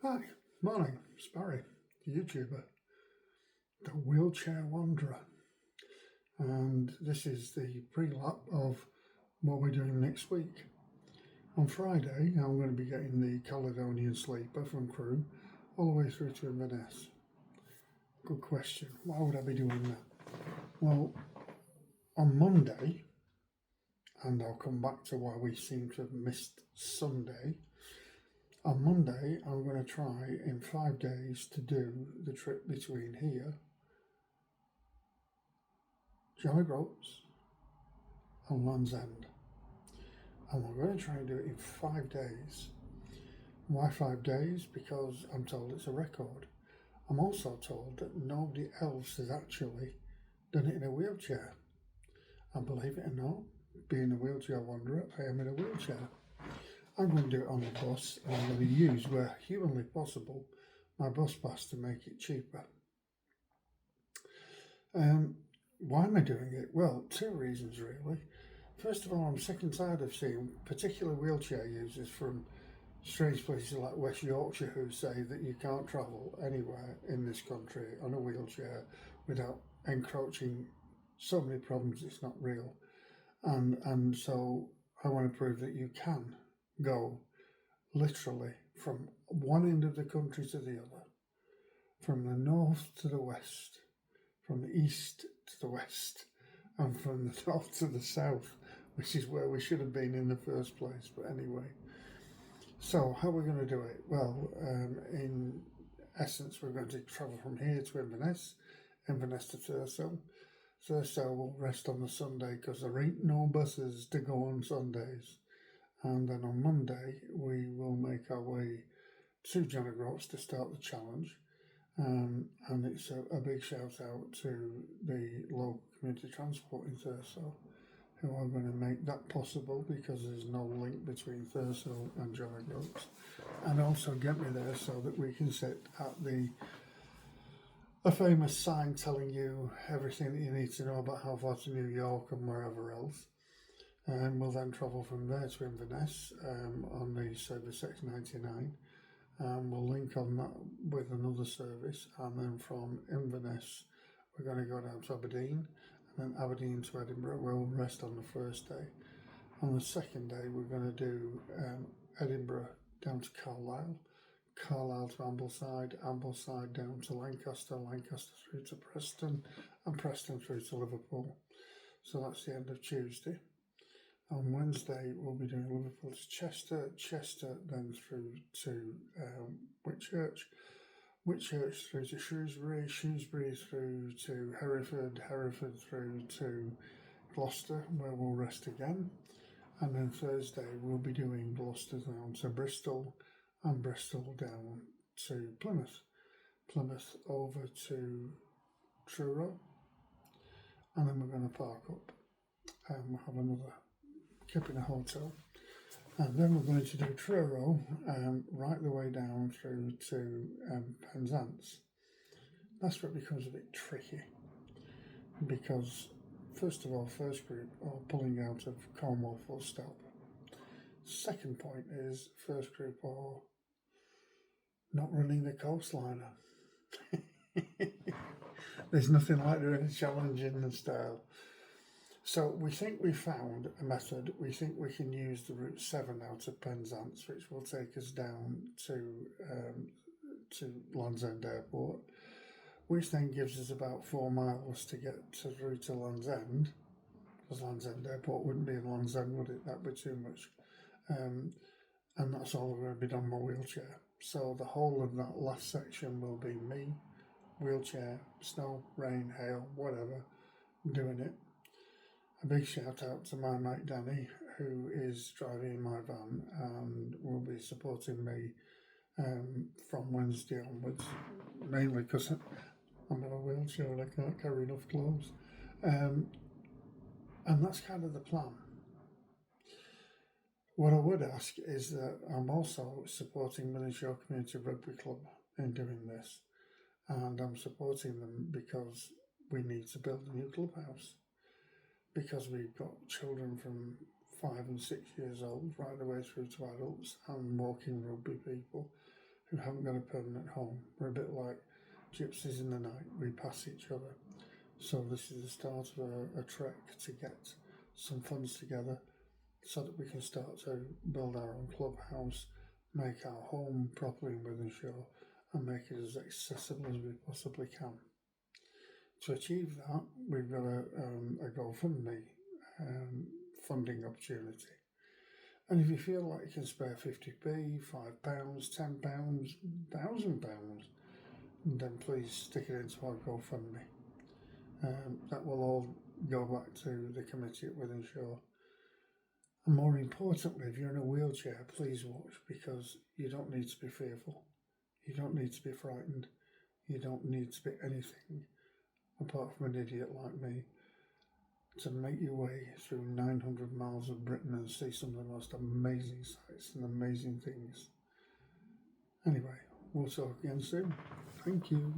Hi, morning, it's Barry, the YouTuber, the Wheelchair Wanderer, and this is the pre-lap of what we're doing next week. On Friday, I'm going to be getting the Caledonian Sleeper from Crewe all the way through to Inverness. Good question, why would I be doing that? Well, on Monday, and I'll come back to why we seem to have missed Sunday, on Monday I'm going to try in 5 days to do the trip between here, John O'Groats and Land's End. And we're going to try and do it in 5 days. Why 5 days? Because I'm told it's a record. I'm also told that nobody else has actually done it in a wheelchair. And believe it or not, being a wheelchair wanderer, I am in a wheelchair. I'm going to do it on the bus, and I'm going to use, where humanly possible, my bus pass to make it cheaper. Why am I doing it? Well, 2 reasons really. First of all, I'm sick and tired of seeing particular wheelchair users from strange places like West Yorkshire who say that you can't travel anywhere in this country on a wheelchair without encroaching so many problems it's not real. And so I want to prove that you can go literally from one end of the country to the other, from the north to the west, from the east to the west, and from the north to the south, which is where we should have been in the first place. But anyway, so how are we going to do it? Well, in essence, we're going to travel from here to Inverness, Inverness to Thurso. Thurso will rest on the Sunday because there ain't no buses to go on Sundays. And then on Monday, we will make our way to John O'Groats to start the challenge. And it's a big shout out to the local community transport in Thurso, who are going to make that possible because there's no link between Thurso and John O'Groats, and also get me there so that we can sit at a famous sign telling you everything that you need to know about how far to New York and wherever else. And we'll then travel from there to Inverness on the service X99. We'll link on that with another service, and then from Inverness we're going to go down to Aberdeen, and then Aberdeen to Edinburgh. We'll rest on the first day. On the second day we're going to do Edinburgh down to Carlisle, Carlisle to Ambleside, Ambleside down to Lancaster, Lancaster through to Preston, and Preston through to Liverpool. So that's the end of Tuesday. On Wednesday, we'll be doing Liverpool to Chester, Chester then through to Whitchurch, Whitchurch through to Shrewsbury, Shrewsbury through to Hereford, Hereford through to Gloucester, where we'll rest again. And then Thursday, we'll be doing Gloucester down to Bristol, and Bristol down to Plymouth, Plymouth over to Truro, and then we're going to park up and we'll have another kip in a hotel, and then we're going to do Truro right the way down through to Penzance. That's where it becomes a bit tricky, because first of all, first group are pulling out of Cornwall full stop. Second point is first group are not running the coastliner. There's nothing like doing a challenge in the style. So we think we found a method. We think we can use the Route 7 out of Penzance, which will take us down to Land's End Airport, which then gives us about 4 miles to get through to Land's End, because Land's End Airport wouldn't be in Land's End, would it? That'd be too much. And that's all going to be done by wheelchair. So the whole of that last section will be me, wheelchair, snow, rain, hail, whatever, doing it. A big shout out to my mate Danny, who is driving my van and will be supporting me from Wednesday onwards, mainly because I'm in a wheelchair and I can't carry enough clothes. And that's kind of the plan. What I would ask is that I'm also supporting Minish-Your Community Rugby Club in doing this, and I'm supporting them because we need to build a new clubhouse, because we've got children from 5 and 6 years old right the way through to adults and walking rugby people who haven't got a permanent home. We're a bit like gypsies in the night, we pass each other. So this is the start of a trek to get some funds together so that we can start to build our own clubhouse, make our home properly in Wythenshawe, and make it as accessible as we possibly can. To achieve that, we've got a GoFundMe funding opportunity. And if you feel like you can spare 50p, £5, £10, £1,000, then please stick it into our GoFundMe. That will all go back to the committee at Wythenshawe. And more importantly, if you're in a wheelchair, please watch, because you don't need to be fearful. You don't need to be frightened. You don't need to be anything apart from an idiot like me to make your way through 900 miles of Britain and see some of the most amazing sights and amazing things. Anyway, we'll talk again soon. Thank you.